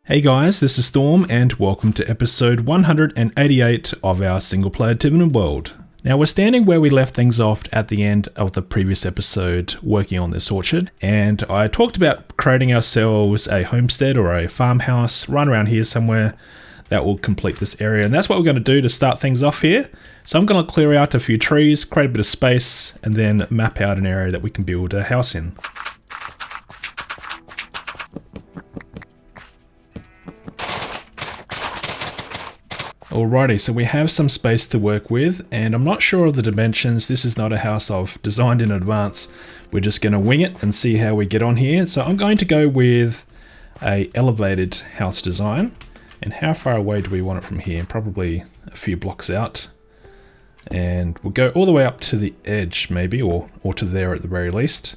Hey guys, this is Storm and welcome to episode 188 of our single player Tiveden world. Now we're standing where we left things off at the end of the previous episode working on this orchard, and I talked about creating ourselves a homestead or a farmhouse right around here somewhere that will complete this area, and that's what we're going to do to start things off here. So I'm going to clear out a few trees, create a bit of space, and then map out an area that we can build a house in. Alrighty, so we have some space to work with, and I'm not sure of the dimensions. This is not a house I've designed in advance. We're just going to wing it and see how we get on here. So I'm going to go with a elevated house design. And how far away do we want it from here? Probably a few blocks out. And we'll go all the way up to the edge maybe, or to there at the very least.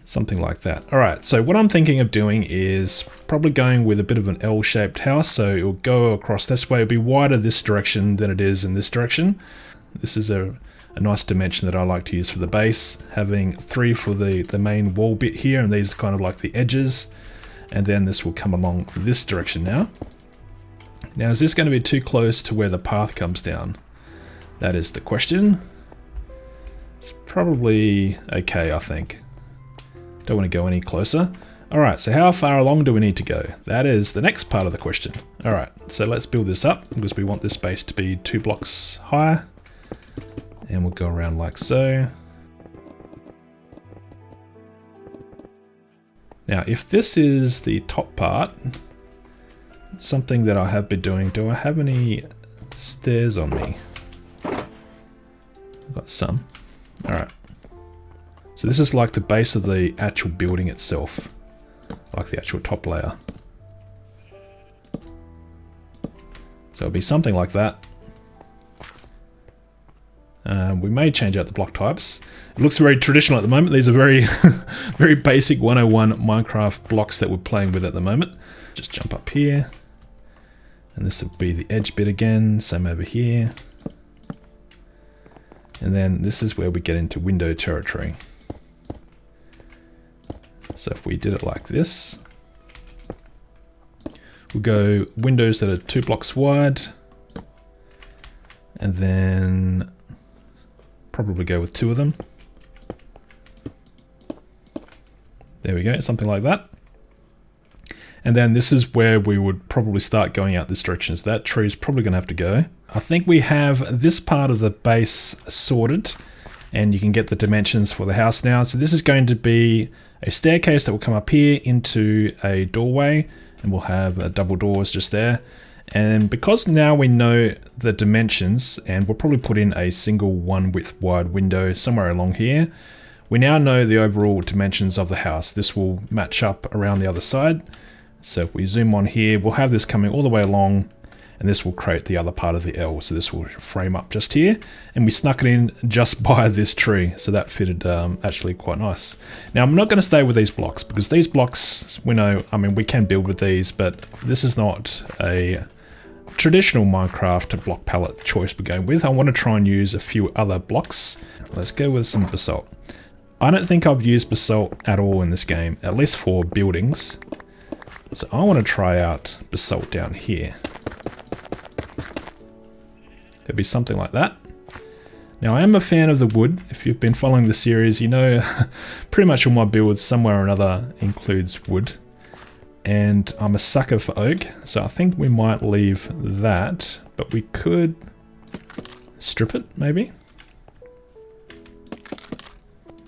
Something like that. Alright, so what I'm thinking of doing is probably going with a bit of an L-shaped house, so it'll go across this way. It'll be wider this direction than it is in this direction. This is a nice dimension that I like to use for the base, having 3 for the main wall bit here, and these are kind of like the edges, and then this will come along this direction now. Now, is this going to be too close to where the path comes down? That is the question. It's probably okay, I think. Don't want to go any closer. Alright, so how far along do we need to go? That is the next part of the question. Alright, so let's build this up because we want this base to be 2 blocks higher. And we'll go around like so. Now, if this is the top part, something that I have been doing, do I have any stairs on me? I've got some. Alright. So this is like the base of the actual building itself, like the actual top layer. So it'll be something like that. We may change out the block types. It looks very traditional at the moment. These are very, very basic 101 Minecraft blocks that we're playing with at the moment. Just jump up here. And this will be the edge bit again, same over here. And then this is where we get into window territory. So if we did it like this, we'll go windows that are 2 blocks wide, and then probably go with 2 of them. There we go, something like that. And then this is where we would probably start going out this direction. So that tree is probably going to have to go. I think we have this part of the base sorted, and you can get the dimensions for the house now. So this is going to be a staircase that will come up here into a doorway, and we'll have double doors just there. And because now we know the dimensions, and we'll probably put in a single 1 width wide window somewhere along here, we now know the overall dimensions of the house. This will match up around the other side. So if we zoom on here, we'll have this coming all the way along, and this will create the other part of the L. So this will frame up just here, and we snuck it in just by this tree. So that fitted actually quite nice. Now I'm not going to stay with these blocks because these blocks, we know, I mean, we can build with these, but this is not a traditional Minecraft block palette choice we're going with. I want to try and use a few other blocks. Let's go with some basalt. I don't think I've used basalt at all in this game, at least for buildings. So I want to try out basalt down here. It'd be something like that. Now I am a fan of the wood. If you've been following the series, you know pretty much all my builds somewhere or another includes wood. And I'm a sucker for oak, so I think we might leave that, but we could strip it maybe.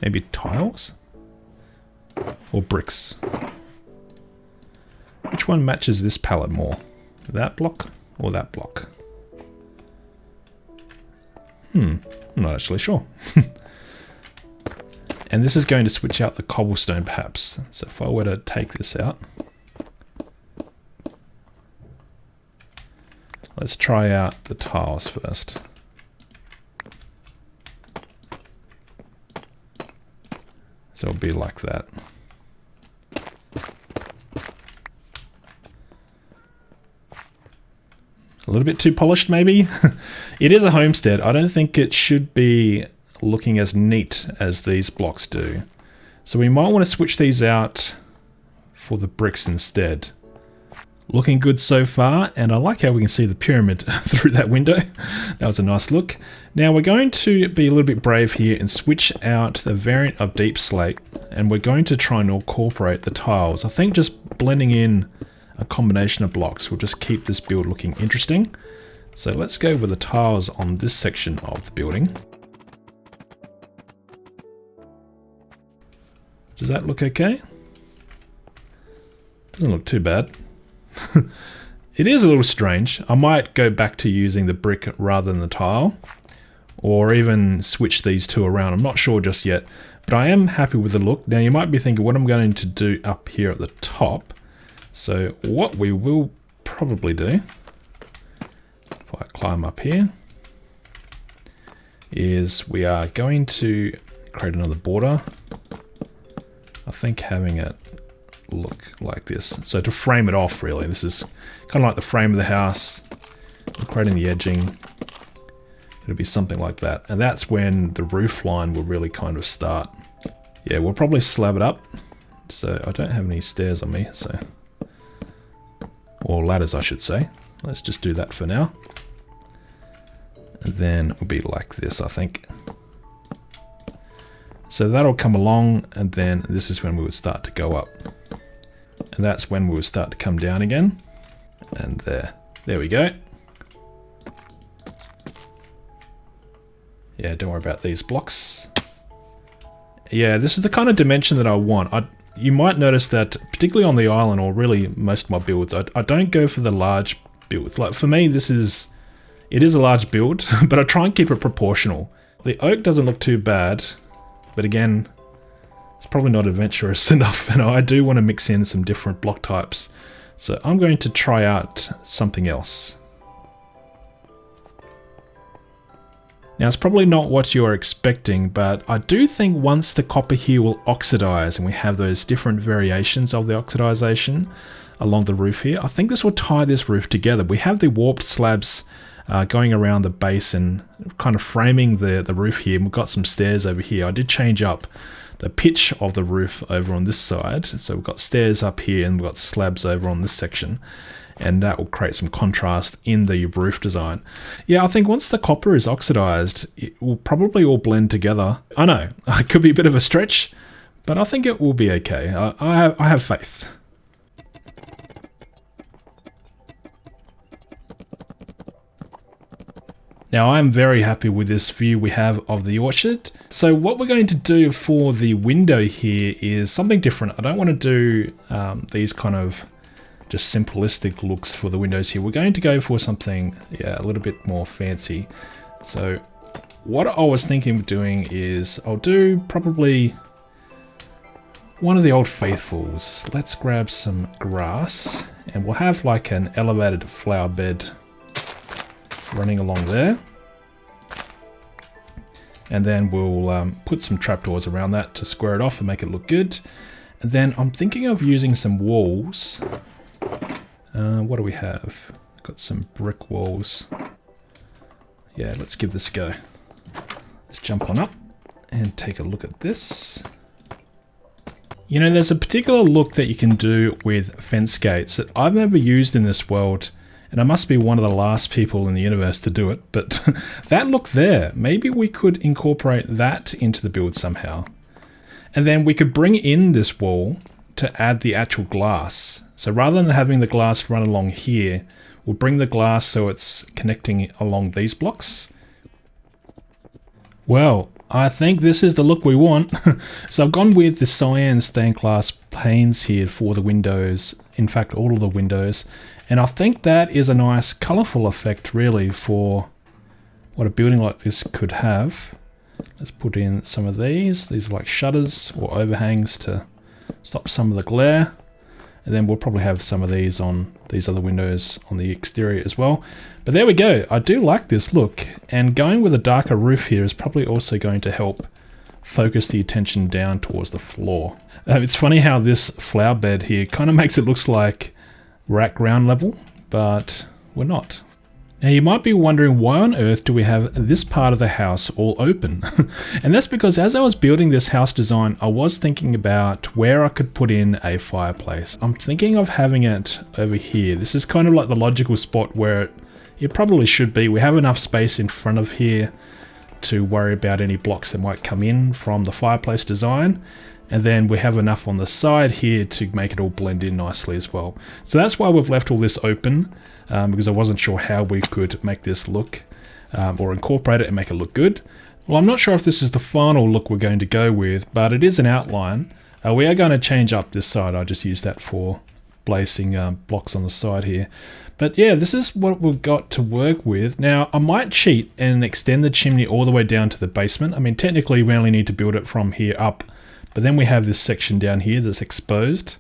Maybe tiles? Or bricks? Which one matches this palette more? That block or that block? I'm not actually sure. And this is going to switch out the cobblestone perhaps. So if I were to take this out. Let's try out the tiles first. So it'll be like that. A little bit too polished maybe. It is a homestead. I don't think it should be looking as neat as these blocks do. So we might want to switch these out for the bricks instead. Looking good so far, and I like how we can see the pyramid through that window. That was a nice look. Now we're going to be a little bit brave here and switch out the variant of deep slate, and we're going to try and incorporate the tiles. I think just blending in a combination of blocks will just keep this build looking interesting. So let's go with the tiles on this section of the building. Does that look okay? Doesn't look too bad. It is a little strange. I might go back to using the brick rather than the tile, or even switch these two around. I'm not sure just yet, but I am happy with the look. Now you might be thinking what I'm going to do up here at the top. So what we will probably do, if I climb up here, is we are going to create another border. I think having it look like this. So to frame it off, really, this is kind of like the frame of the house. We're creating the edging. It'll be something like that. And that's when the roof line will really kind of start. Yeah, we'll probably slab it up. So I don't have any stairs on me, so... or ladders, I should say. Let's just do that for now. And then it'll be like this, I think. So that'll come along, and then this is when we would start to go up. And that's when we would start to come down again. And there we go. Yeah, don't worry about these blocks. Yeah, this is the kind of dimension that I want. You might notice that, particularly on the island, or really most of my builds, I don't go for the large builds. Like for me, it is a large build, but I try and keep it proportional. The oak doesn't look too bad, but again, it's probably not adventurous enough, and I do want to mix in some different block types. So I'm going to try out something else. Now it's probably not what you're expecting, but I do think once the copper here will oxidize and we have those different variations of the oxidization along the roof here, I think this will tie this roof together. We have the warped slabs going around the base and kind of framing the roof here. We've got some stairs over here. I did change up the pitch of the roof over on this side. So we've got stairs up here and we've got slabs over on this section. And that will create some contrast in the roof design. Yeah, I think once the copper is oxidized, it will probably all blend together. I know, it could be a bit of a stretch, but I think it will be okay. I have faith. Now I'm very happy with this view we have of the orchard. So what we're going to do for the window here is something different. I don't want to do these kind of just simplistic looks for the windows here. We're going to go for something, yeah, a little bit more fancy. So what I was thinking of doing is I'll do probably one of the old faithfuls. Let's grab some grass and we'll have like an elevated flower bed running along there. And then we'll put some trapdoors around that to square it off and make it look good. And then I'm thinking of using some walls. What do we have? Got some brick walls. Yeah, let's give this a go. Let's jump on up and take a look at this. You know, there's a particular look that you can do with fence gates that I've never used in this world, and I must be one of the last people in the universe to do it, but that look there, maybe we could incorporate that into the build somehow. And then we could bring in this wall to add the actual glass. So rather than having the glass run along here, we'll bring the glass so it's connecting along these blocks. Well, I think this is the look we want. So I've gone with the cyan stained glass panes here for the windows. In fact, all of the windows. And I think that is a nice colourful effect really for what a building like this could have. Let's put in some of these. These are like shutters or overhangs to stop some of the glare. And then we'll probably have some of these on these other windows on the exterior as well. But there we go. I do like this look. And going with a darker roof here is probably also going to help focus the attention down towards the floor. It's funny how this flower bed here kind of makes it look like we're at ground level, but we're not. Now you might be wondering, why on earth do we have this part of the house all open? And that's because as I was building this house design, I was thinking about where I could put in a fireplace. I'm thinking of having it over here. This is kind of like the logical spot where it probably should be. We have enough space in front of here to worry about any blocks that might come in from the fireplace design. And then we have enough on the side here to make it all blend in nicely as well. So that's why we've left all this open. Because I wasn't sure how we could make this look or incorporate it and make it look good. Well, I'm not sure if this is the final look we're going to go with, but it is an outline. We are going to change up this side. I just used that for placing blocks on the side here. But yeah, this is what we've got to work with. Now, I might cheat and extend the chimney all the way down to the basement. I mean, technically we only need to build it from here up, but then we have this section down here that's exposed.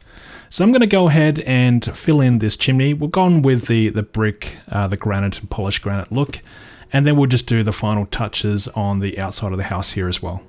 So I'm going to go ahead and fill in this chimney. We'll go on with the brick, the granite and polished granite look, and then we'll just do the final touches on the outside of the house here as well.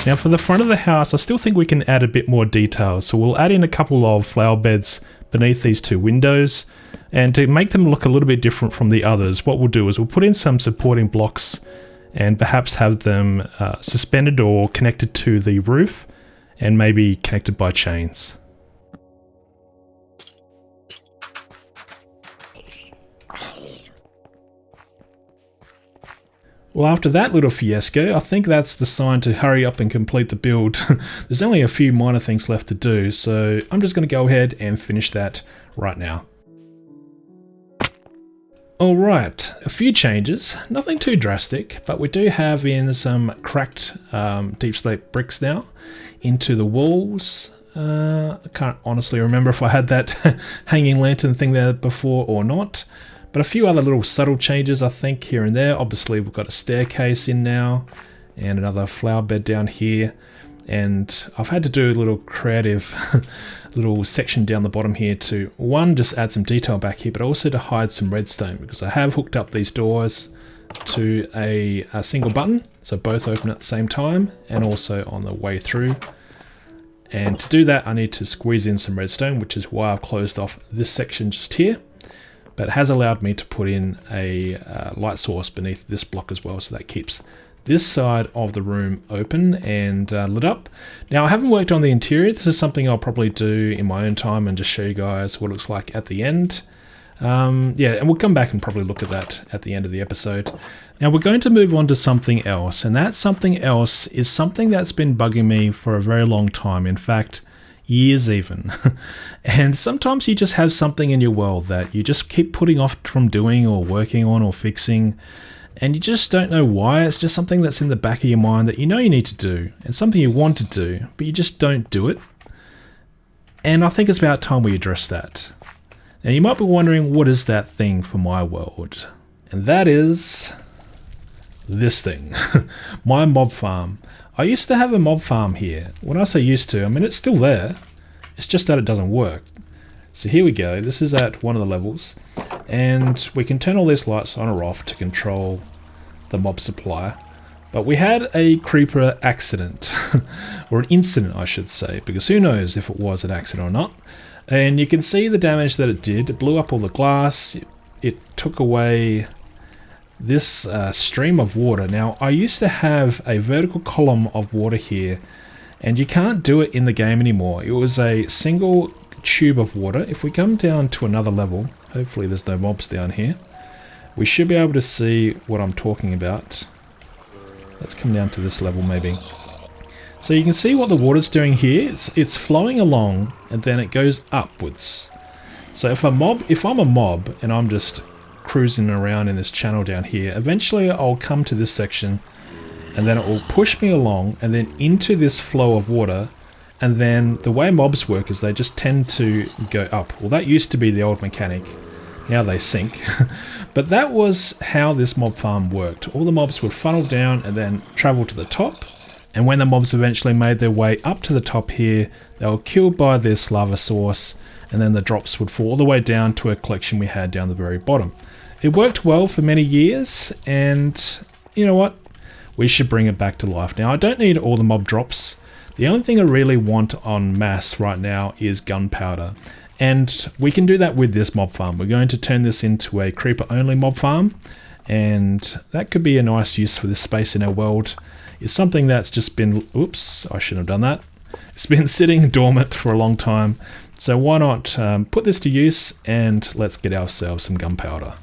Now for the front of the house, I still think we can add a bit more detail. So we'll add in a couple of flower beds beneath these two windows. And to make them look a little bit different from the others, what we'll do is we'll put in some supporting blocks and perhaps have them suspended or connected to the roof and maybe connected by chains. Well, after that little fiasco, I think that's the sign to hurry up and complete the build. There's only a few minor things left to do, so I'm just going to go ahead and finish that right now. Alright, a few changes, nothing too drastic, but we do have in some cracked deep slate bricks now into the walls. I can't honestly remember if I had that hanging lantern thing there before or not. But a few other little subtle changes, I think, here and there. Obviously, we've got a staircase in now and another flower bed down here. And I've had to do a little creative little section down the bottom here to, one, just add some detail back here, but also to hide some redstone, because I have hooked up these doors to a single button, so both open at the same time and also on the way through. And to do that, I need to squeeze in some redstone, which is why I've closed off this section just here. But it has allowed me to put in a light source beneath this block as well, so that keeps this side of the room open and lit up. Now, I haven't worked on the interior. This is something I'll probably do in my own time and just show you guys what it looks like at the end. Yeah, and we'll come back and probably look at that at the end of the episode. Now, we're going to move on to something else, and that something else is something that's been bugging me for a very long time. In fact, years even. And sometimes you just have something in your world that you just keep putting off from doing or working on or fixing, and you just don't know why. It's just something that's in the back of your mind that you know you need to do, and something you want to do, but you just don't do it. And I think it's about time we address that. Now, you might be wondering, what is that thing for my world? And that is this thing, my mob farm. I used to have a mob farm here. When I say used to, I mean it's still there. It's just that it doesn't work. So here we go. This is at one of the levels. And we can turn all these lights on or off to control the mob supply. But we had a creeper accident. Or an incident, I should say. Because who knows if it was an accident or not. And you can see the damage that it did. It blew up all the glass. It took away this stream of water. Now, I used to have a vertical column of water here, and you can't do it in the game anymore. It was a single tube of water. If we come down to another level, hopefully there's no mobs down here, we should be able to see what I'm talking about. Let's come down to this level maybe. So you can see what the water's doing here. It's flowing along, and then it goes upwards. So if I'm a mob and I'm just cruising around in this channel down here, eventually I'll come to this section, and then it will push me along and then into this flow of water. And then the way mobs work is they just tend to go up. Well, that used to be the old mechanic. Now they sink. But that was how this mob farm worked. All the mobs would funnel down and then travel to the top. And when the mobs eventually made their way up to the top here, they were killed by this lava source, and then the drops would fall all the way down to a collection we had down the very bottom. It worked well for many years, and you know what? We should bring it back to life. Now, I don't need all the mob drops. The only thing I really want en masse right now is gunpowder. And we can do that with this mob farm. We're going to turn this into a creeper-only mob farm, and that could be a nice use for this space in our world. It's something that's just been, oops, I shouldn't have done that. It's been sitting dormant for a long time. So why not put this to use, and let's get ourselves some gunpowder.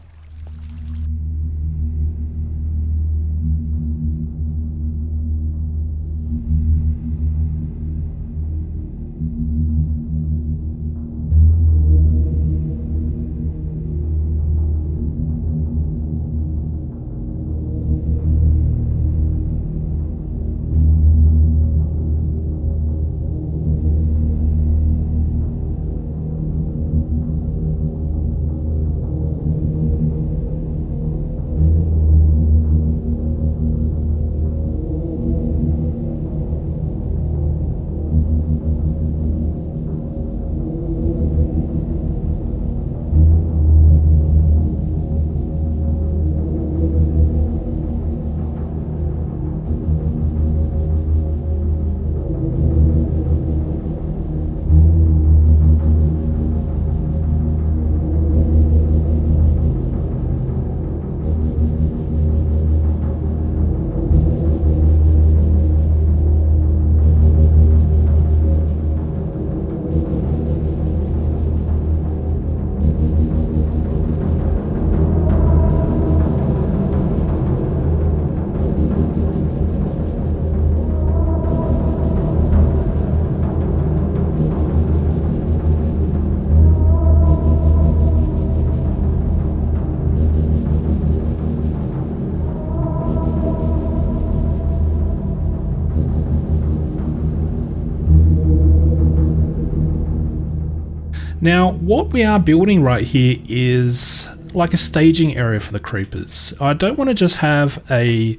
Now, what we are building right here is like a staging area for the creepers. I don't want to just have a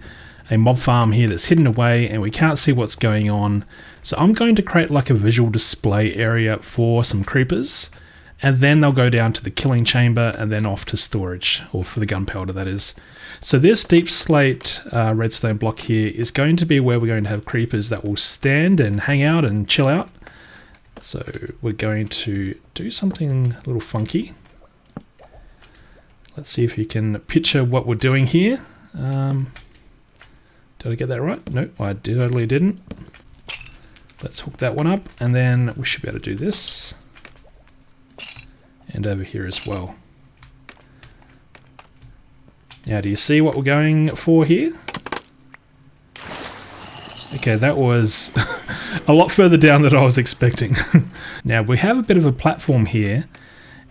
mob farm here that's hidden away and we can't see what's going on. So I'm going to create like a visual display area for some creepers, and then they'll go down to the killing chamber and then off to storage, or for the gunpowder, that is. So this deep slate redstone block here is going to be where we're going to have creepers that will stand and hang out and chill out. So we're going to do something a little funky. Let's see if you can picture what we're doing here. Did I get that right? Nope, I totally didn't. Let's hook that one up, and then we should be able to do this. And over here as well. Now, do you see what we're going for here? Okay, that was a lot further down than I was expecting. Now, we have a bit of a platform here,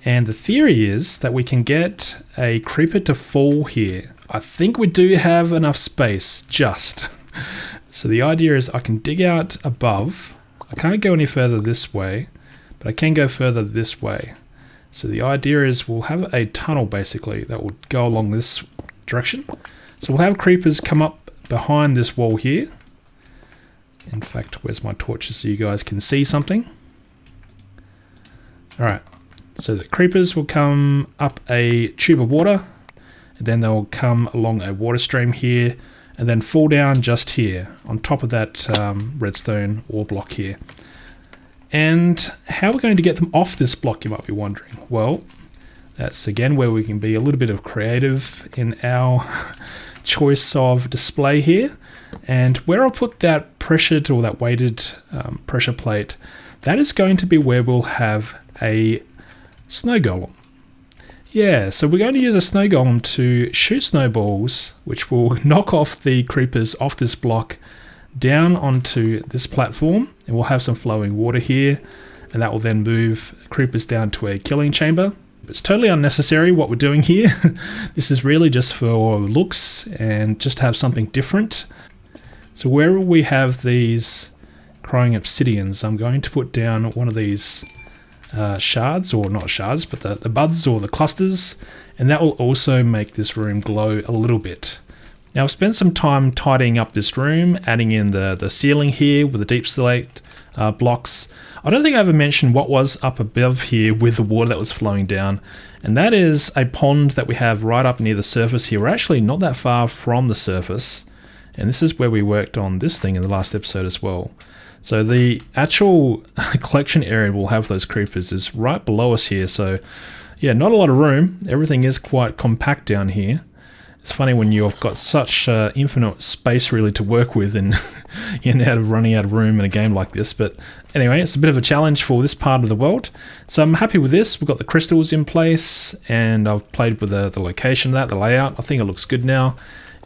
and the theory is that we can get a creeper to fall here. I think we do have enough space, just. So the idea is I can dig out above. I can't go any further this way, but I can go further this way. So the idea is we'll have a tunnel basically that will go along this direction. So we'll have creepers come up behind this wall here. In fact, where's my torches so you guys can see something? Alright, so the creepers will come up a tube of water, and then they'll come along a water stream here, and then fall down just here, on top of that redstone ore block here. And how we're going to get them off this block, you might be wondering. Well, that's again where we can be a little bit of creative in our choice of display here. And where I'll put that pressured or that weighted pressure plate, that is going to be where we'll have a snow golem. Yeah, so we're going to use a snow golem to shoot snowballs, which will knock off the creepers off this block down onto this platform, and we'll have some flowing water here, and that will then move creepers down to a killing chamber. It's totally unnecessary what we're doing here. This is really just for looks and just have something different. So where we have these crying obsidians, I'm going to put down one of these shards, or not shards, but the buds or the clusters, and that will also make this room glow a little bit. Now I've spent some time tidying up this room, adding in the ceiling here with the deep slate blocks. I don't think I ever mentioned what was up above here with the water that was flowing down, and that is a pond that we have right up near the surface here. We're actually not that far from the surface, and this is where we worked on this thing in the last episode as well. So the actual collection area we'll have those creepers is right below us here, so yeah, not a lot of room. Everything is quite compact down here. It's funny when you've got such infinite space really to work with, and you end up running out of room in a game like this. But anyway, it's a bit of a challenge for this part of the world. So I'm happy with this. We've got the crystals in place, and I've played with the location of that, the layout. I think it looks good now.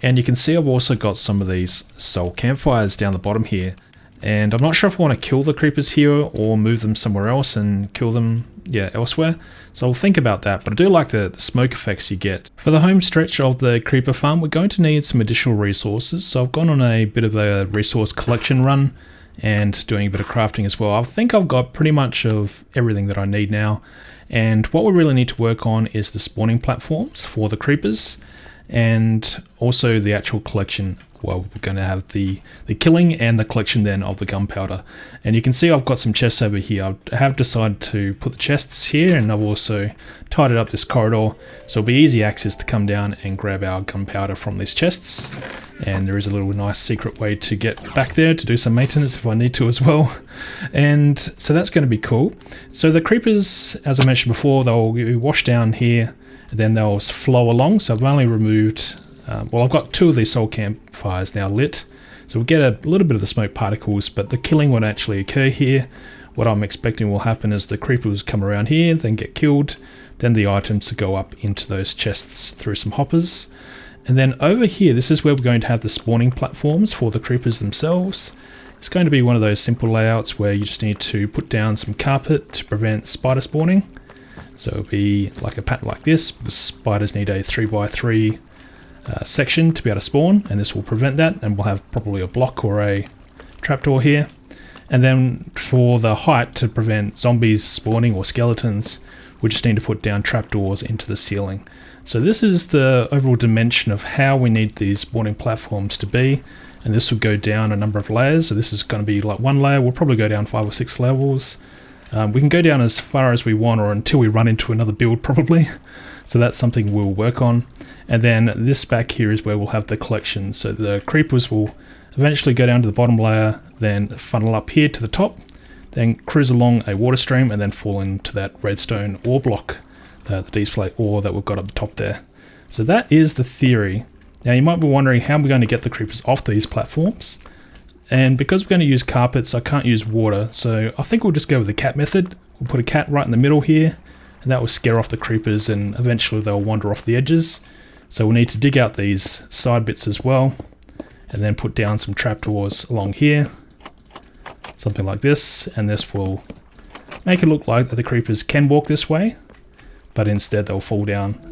And you can see I've also got some of these soul campfires down the bottom here. And I'm not sure if I want to kill the creepers here or move them somewhere else and kill them, yeah, elsewhere. So I'll think about that, but I do like the smoke effects you get. For the home stretch of the creeper farm, we're going to need some additional resources. So I've gone on a bit of a resource collection run and doing a bit of crafting as well. I think I've got pretty much of everything that I need now. And what we really need to work on is the spawning platforms for the creepers, and also the actual collection. Well, we're going to have the killing and the collection then of the gunpowder. And you can see I've got some chests over here. I have decided to put the chests here, and I've also tidied up this corridor, so it'll be easy access to come down and grab our gunpowder from these chests. And there is a little nice secret way to get back there to do some maintenance if I need to as well. And so that's going to be cool. So the creepers, as I mentioned before, they'll wash down here, and then they'll flow along. So I've only removed, well, I've got 2 of these soul campfires now lit, so we'll get a little bit of the smoke particles, but the killing won't actually occur here. What I'm expecting will happen is the creepers come around here, then get killed, then the items go up into those chests through some hoppers. And then over here, this is where we're going to have the spawning platforms for the creepers themselves. It's going to be one of those simple layouts where you just need to put down some carpet to prevent spider spawning. So it'll be like a pattern like this, because spiders need a 3x3 section to be able to spawn, and this will prevent that, and we'll have probably a block or a trapdoor here. And then for the height, to prevent zombies spawning or skeletons, we just need to put down trapdoors into the ceiling. So this is the overall dimension of how we need these spawning platforms to be, and this will go down a number of layers. So this is going to be like one layer. We'll probably go down 5 or 6 levels. We can go down as far as we want, or until we run into another build probably. So that's something we'll work on. And then this back here is where we'll have the collection. So the creepers will eventually go down to the bottom layer, then funnel up here to the top, then cruise along a water stream, and then fall into that redstone ore block, the deep slate ore that we've got up the top there. So that is the theory. Now you might be wondering how we're going to get the creepers off these platforms. And because we're going to use carpets, I can't use water, so I think we'll just go with the cat method. We'll put a cat right in the middle here, and that will scare off the creepers, and eventually they'll wander off the edges. So we'll need to dig out these side bits as well, and then put down some trapdoors along here, something like this, and this will make it look like the creepers can walk this way, but instead they'll fall down.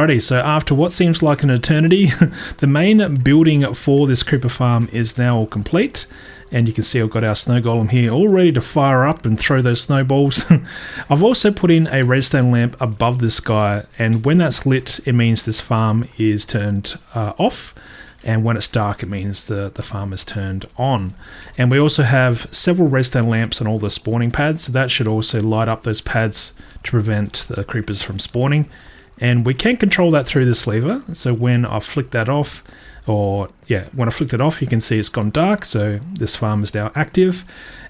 Alrighty, so after what seems like an eternity, the main building for this creeper farm is now all complete. And you can see I've got our snow golem here all ready to fire up and throw those snowballs. I've also put in a redstone lamp above this guy, and when that's lit, it means this farm is turned off. And when it's dark, it means the farm is turned on. And we also have several redstone lamps on all the spawning pads, so that should also light up those pads to prevent the creepers from spawning. And we can control that through this lever, so when I flick that off, when I flicked it off, you can see it's gone dark, so this farm is now active.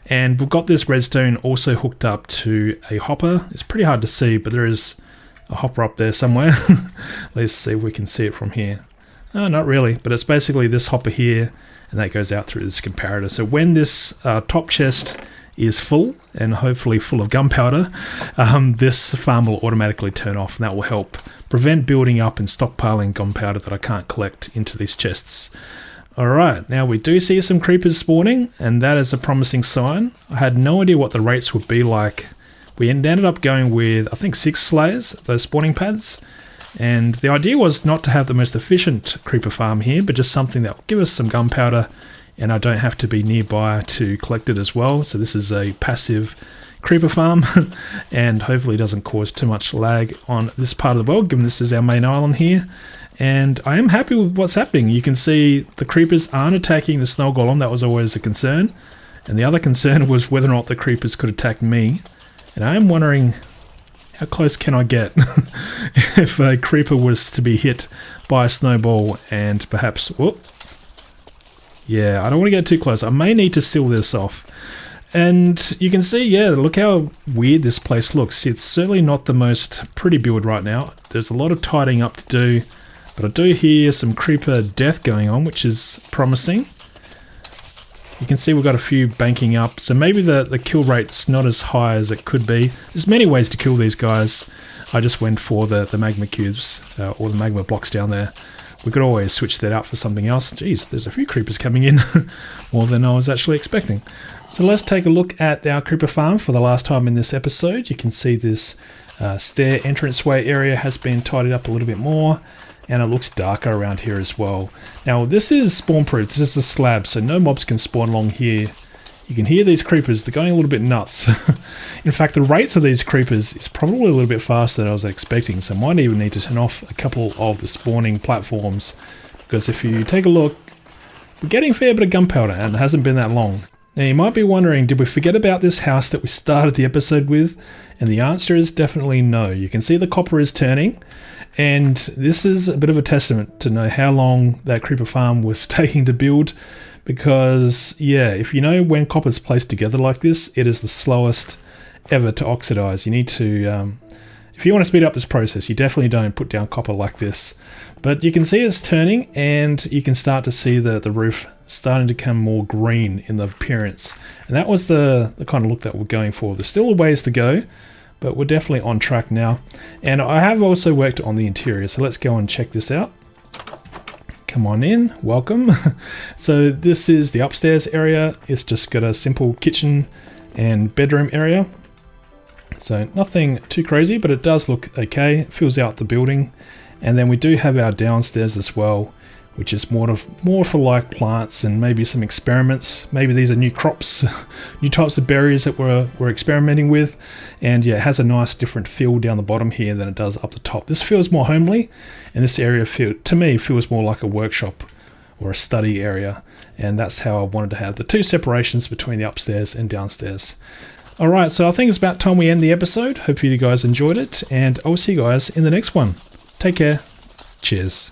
And we've got this redstone also hooked up to a hopper. It's pretty hard to see, but there is a hopper up there somewhere. Let's see if we can see it from here. Oh, not really, but it's basically this hopper here, and that goes out through this comparator. So when this top chest is full, and hopefully full of gunpowder, this farm will automatically turn off, and that will help prevent building up and stockpiling gunpowder that I can't collect into these chests. Alright, now we do see some creepers spawning, and that is a promising sign. I had no idea what the rates would be like. We ended up going with, I think, 6 slayers, those spawning pads. And the idea was not to have the most efficient creeper farm here, but just something that will give us some gunpowder, and I don't have to be nearby to collect it as well. So this is a passive creeper farm, and hopefully doesn't cause too much lag on this part of the world, given this is our main island here. And I am happy with what's happening. You can see the creepers aren't attacking the snow golem. That was always a concern. And the other concern was whether or not the creepers could attack me. And I am wondering, how close can I get if a creeper was to be hit by a snowball and perhaps, whoop. Yeah, I don't want to get too close. I may need to seal this off. And you can see, yeah, look how weird this place looks. It's certainly not the most pretty build right now. There's a lot of tidying up to do, but I do hear some creeper death going on, which is promising. You can see we've got a few banking up, so maybe the kill rate's not as high as it could be. There's many ways to kill these guys. I just went for the magma cubes, or the magma blocks down there. We could always switch that out for something else. Jeez, there's a few creepers coming in, more than I was actually expecting. So let's take a look at our creeper farm for the last time in this episode. You can see this stair entranceway area has been tidied up a little bit more, and it looks darker around here as well. Now this is spawn proof, this is a slab, so no mobs can spawn along here. You can hear these creepers, they're going a little bit nuts. In fact, the rates of these creepers is probably a little bit faster than I was expecting, so I might even need to turn off a couple of the spawning platforms, because if you take a look, we're getting a fair bit of gunpowder, and it hasn't been that long. Now you might be wondering, did we forget about this house that we started the episode with? And the answer is definitely no. You can see the copper is turning, and this is a bit of a testament to know how long that creeper farm was taking to build. Because, yeah, if you know when copper's placed together like this, it is the slowest ever to oxidize. You need to, if you want to speed up this process, you definitely don't put down copper like this. But you can see it's turning, and you can start to see the roof starting to become more green in the appearance. And that was the kind of look that we're going for. There's still a ways to go, but we're definitely on track now. And I have also worked on the interior, so let's go and check this out. Come on in, welcome. So this is the upstairs area. It's just got a simple kitchen and bedroom area. So nothing too crazy, but it does look okay. It fills out the building. And then we do have our downstairs as well, which is more for like plants and maybe some experiments. Maybe these are new crops, new types of berries that we're experimenting with. And yeah, it has a nice different feel down the bottom here than it does up the top. This feels more homely, and this area to me feels more like a workshop or a study area. And that's how I wanted to have the two separations between the upstairs and downstairs. Alright, so I think it's about time we end the episode. Hopefully you guys enjoyed it, and I'll see you guys in the next one. Take care. Cheers.